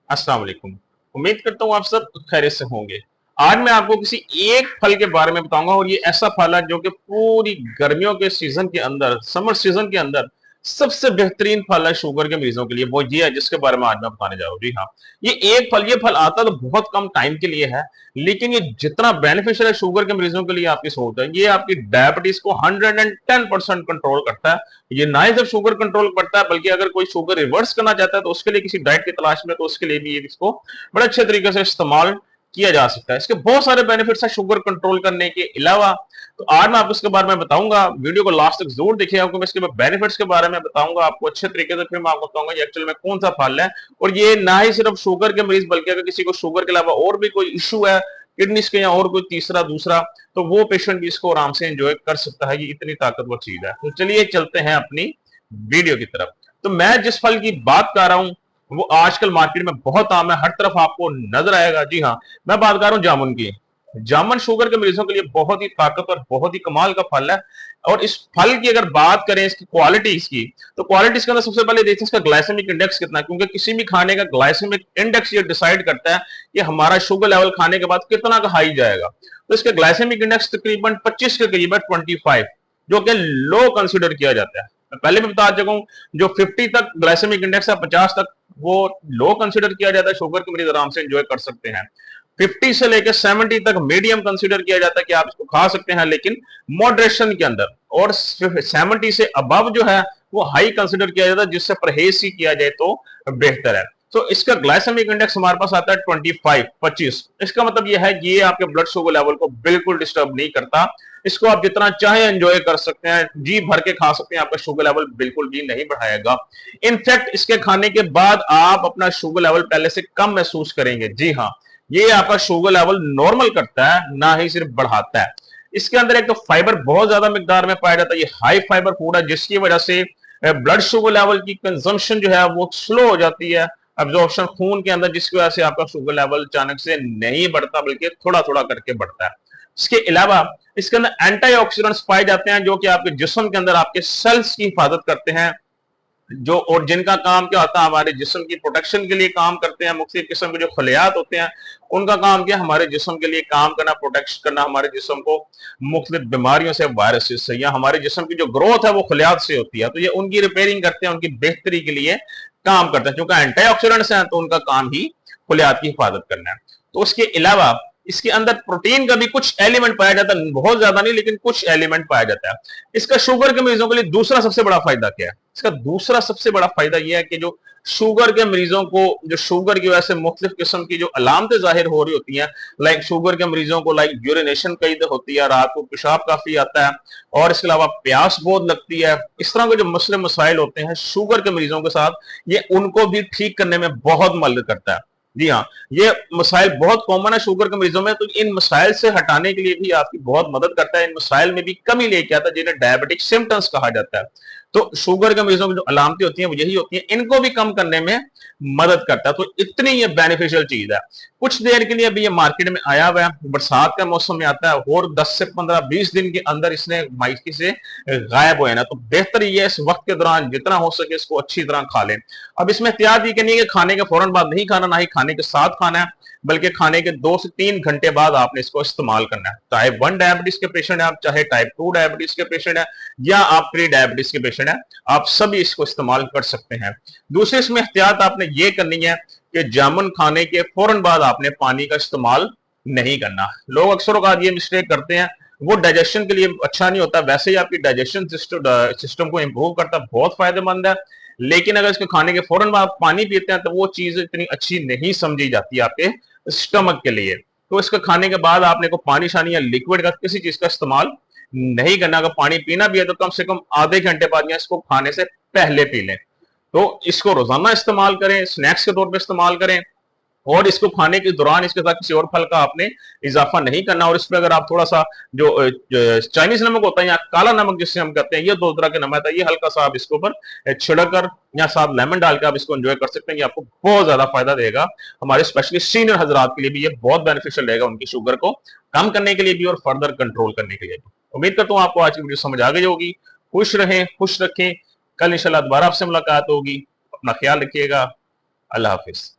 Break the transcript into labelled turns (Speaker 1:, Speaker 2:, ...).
Speaker 1: अस्सलाम वालेकुम। उम्मीद करता हूँ आप सब खैरियत से होंगे। आज मैं आपको किसी एक फल के बारे में बताऊंगा और ये ऐसा फल है जो कि पूरी गर्मियों के सीजन के अंदर, समर सीजन के अंदर सबसे बेहतरीन फल है शुगर के मरीजों के लिए। वो ये है जिसके बारे में आज मैं बताने जा रहा हूँ। जी हाँ, ये फल आता तो बहुत कम टाइम के लिए है, लेकिन ये जितना बेनिफिशियल है शुगर के मरीजों के लिए आपकी सोच है। ये आपकी डायबिटीज को 110% कंट्रोल करता है। ये ना ही सिर्फ शुगर कंट्रोल करता है, बल्कि अगर कोई शुगर रिवर्स करना चाहता है तो उसके लिए किसी डाइट की तलाश में, तो उसके लिए भी इसको बड़े अच्छे तरीके से इस्तेमाल किया जा सकता है। इसके बहुत सारे बेनिफिट्स हैं शुगर कंट्रोल करने के अलावा। तो आज मैं आपको इसके बारे में बताऊंगा। वीडियो को लास्ट तक जरूर देखिए, आपको मैं इसके बेनिफिट्स के बारे में बताऊंगा आपको अच्छे तरीके से। फिर मैं आपको बताऊंगा ये एक्चुअल में कौन सा फल है। और ये ना ही सिर्फ शुगर के मरीज, बल्कि अगर किसी को शुगर के अलावा और भी कोई इशू है, किडनीज के या और कोई तीसरा दूसरा, तो वो पेशेंट भी इसको आराम से एंजॉय कर सकता है। ये इतनी ताकतवर चीज है। तो चलिए चलते हैं अपनी वीडियो की तरफ। तो मैं जिस फल की बात कर रहा हूं वो आजकल मार्केट में बहुत आम है, हर तरफ आपको नजर आएगा। जी हाँ, मैं बात कर रहा हूं जामुन की। जामुन शुगर के मरीजों के लिए बहुत ही ताकतवर, बहुत ही कमाल का फल है। और इस फल की अगर बात करें इसकी क्वालिटीज की, तो क्वालिटीज के अंदर सबसे पहले देखते हैं इसका ग्लाइसेमिक इंडेक्स कितना है, क्योंकि किसी भी खाने का ग्लाइसेमिक इंडेक्स ये डिसाइड करता है कि हमारा शुगर लेवल खाने के बाद कितना का हाई जाएगा। तो इसका ग्लाइसेमिक इंडेक्स तकरीबन 25 के करीब है, 25, जो कि लो कंसिडर किया जाता है। मैं पहले भी बता चुका हूं, जो 50 तक ग्लाइसेमिक इंडेक्स है, 50 तक वो लो कंसिडर किया जाता है। शुगर के मरीज आराम से एंजॉय कर सकते हैं। 50 से लेकर 70 तक मीडियम कंसिडर किया जाता है कि आप इसको खा सकते हैं, लेकिन मॉडरेशन के अंदर। और 70 से अबव जो है वो हाई कंसिडर किया जाता है, जिससे परहेज ही किया जाए तो बेहतर है। तो इसका ग्लाइसेमिक इंडेक्स हमारे पास आता है 25। इसका मतलब यह है कि ये आपके ब्लड शुगर लेवल को बिल्कुल डिस्टर्ब नहीं करता। इसको आप जितना चाहे एंजॉय कर सकते हैं, जी भर के खा सकते हैं, आपका शुगर लेवल बिल्कुल भी नहीं बढ़ाएगा। इनफैक्ट इसके खाने के बाद आप अपना शुगर लेवल पहले से कम महसूस करेंगे। जी हाँ, ये आपका शुगर लेवल नॉर्मल करता है, ना ही सिर्फ बढ़ाता है। इसके अंदर एक तो फाइबर बहुत ज्यादा मिकदार में पाया जाता है। ये हाई फाइबर फूड है, जिसकी वजह से ब्लड शुगर लेवल की कंजम्पशन जो है वो स्लो हो जाती है, एब्जॉर्प्शन खून के अंदर, जिसकी वजह से आपका शुगर लेवल अचानक से नहीं बढ़ता, बल्कि थोड़ा थोड़ा करके बढ़ता है। इसके अलावा इसके अंदर एंटीऑक्सीडेंट्स पाए जाते हैं, जो कि आपके जिस्म के अंदर आपके सेल्स की हिफाजत करते हैं, जो और जिनका काम क्या होता है, हमारे जिस्म की प्रोटेक्शन के लिए काम करते हैं। मुख्तलिफ किस्म के जो खलियात होते हैं, उनका काम क्या, हमारे जिस्म के लिए काम करना, प्रोटेक्ट करना हमारे जिस्म को मुख्तलिफ बीमारियों से, वायरसेस से, या हमारे जिस्म की जो ग्रोथ है वो खलियात से होती है। तो ये उनकी रिपेयरिंग करते हैं, उनकी बेहतरी के लिए काम करते हैं। क्योंकि एंटीऑक्सीडेंट्स हैं तो उनका काम ही खलियात की हिफाजत करना है। तो उसके अलावा इसके अंदर प्रोटीन का भी कुछ एलिमेंट पाया जाता है, बहुत ज्यादा नहीं लेकिन कुछ एलिमेंट पाया जाता है। इसका शुगर के मरीजों के लिए दूसरा सबसे बड़ा फायदा क्या है? इसका दूसरा सबसे बड़ा फायदा यह है कि जो शुगर के मरीजों को, जो शुगर की वजह से मुख्तलिफ किस्म की जो अलामतें जाहिर हो रही होती हैं, लाइक शुगर के मरीजों को लाइक यूरिनेशन कई होती है, रात को पेशाब काफी आता है, और इसके अलावा प्यास बहुत लगती है। इस तरह के जो मसले मसाइल होते हैं शुगर के मरीजों के साथ, ये उनको भी ठीक करने में बहुत मदद करता है। जी हाँ, ये मसाइल बहुत कॉमन है शुगर के मरीजों में, तो इन मसाइल से हटाने के लिए भी आपकी बहुत मदद करता है। इन मसाइल में भी कमी लेके आता है, जिन्हें डायबिटिक सिम्टम्स कहा जाता है। तो शुगर के मरीजों की जो अलामतें होती हैं वो यही होती हैं, इनको भी कम करने में मदद करता है। तो इतनी ये बेनिफिशियल चीज है। कुछ देर के लिए अभी ये मार्केट में आया हुआ है, बरसात का मौसम में आता है, और 10 से 15-20 दिन के अंदर इसने मार्केट से गायब हो जाना। तो बेहतर ये इस वक्त के दौरान जितना हो सके इसको अच्छी तरह खा लें। अब इसमें एहतियात ये करनी है कि खाने के फौरन बाद नहीं खाना, ना ही खाने के साथ खाना है, बल्कि खाने के 2 से 3 घंटे बाद आपने इसको इस्तेमाल करना है। टाइप 1 डायबिटीज के पेशेंट है आप, चाहे टाइप 2 डायबिटीज के पेशेंट है, या आप प्री डायबिटीज के पेशेंट है, आप सभी इसको इस्तेमाल कर सकते हैं। दूसरी इसमें एहतियात आपने ये करनी है कि जामुन खाने के फौरन बाद आपने पानी का इस्तेमाल नहीं करना। लोग अक्सर औकात ये मिस्टेक करते हैं, वो डाइजेशन के लिए अच्छा नहीं होता। वैसे ही आपकी डाइजेशन सिस्टम को इंप्रूव करता, बहुत फायदेमंद है, लेकिन अगर इसको खाने के फौरन बाद आप पानी पीते हैं तो वो चीज इतनी अच्छी नहीं समझी जाती आपके स्टमक के लिए। तो इसको खाने के बाद आपने को पानी शानी या लिक्विड का किसी चीज का इस्तेमाल नहीं करना। अगर पानी पीना भी है तो कम से कम आधे घंटे बाद या इसको खाने से पहले पी लें। तो इसको रोजाना इस्तेमाल करें, स्नैक्स के तौर पर इस्तेमाल करें, और इसको खाने के दौरान इसके साथ किसी और फल का आपने इजाफा नहीं करना। और इसमें अगर आप थोड़ा सा जो चाइनीज नमक होता है या काला नमक जिससे हम कहते हैं, ये 2 तरह के नमक है, ये हल्का सा आप इसके ऊपर छिड़कर या साथ लेमन डाल के आप इसको एंजॉय कर सकते हैं। ये आपको बहुत ज्यादा फायदा देगा। हमारे स्पेशली सीनियर हजरात के लिए भी ये बहुत बेनिफिशियल रहेगा, उनकी शुगर को कम करने के लिए भी और फर्दर कंट्रोल करने के लिए भी। उम्मीद करता हूँ आपको आज की वीडियो समझ आ गई होगी। खुश रहें, खुश रखें। कल इंशाल्लाह दोबारा आपसे मुलाकात होगी। अपना ख्याल रखिएगा। अल्लाह हाफिज।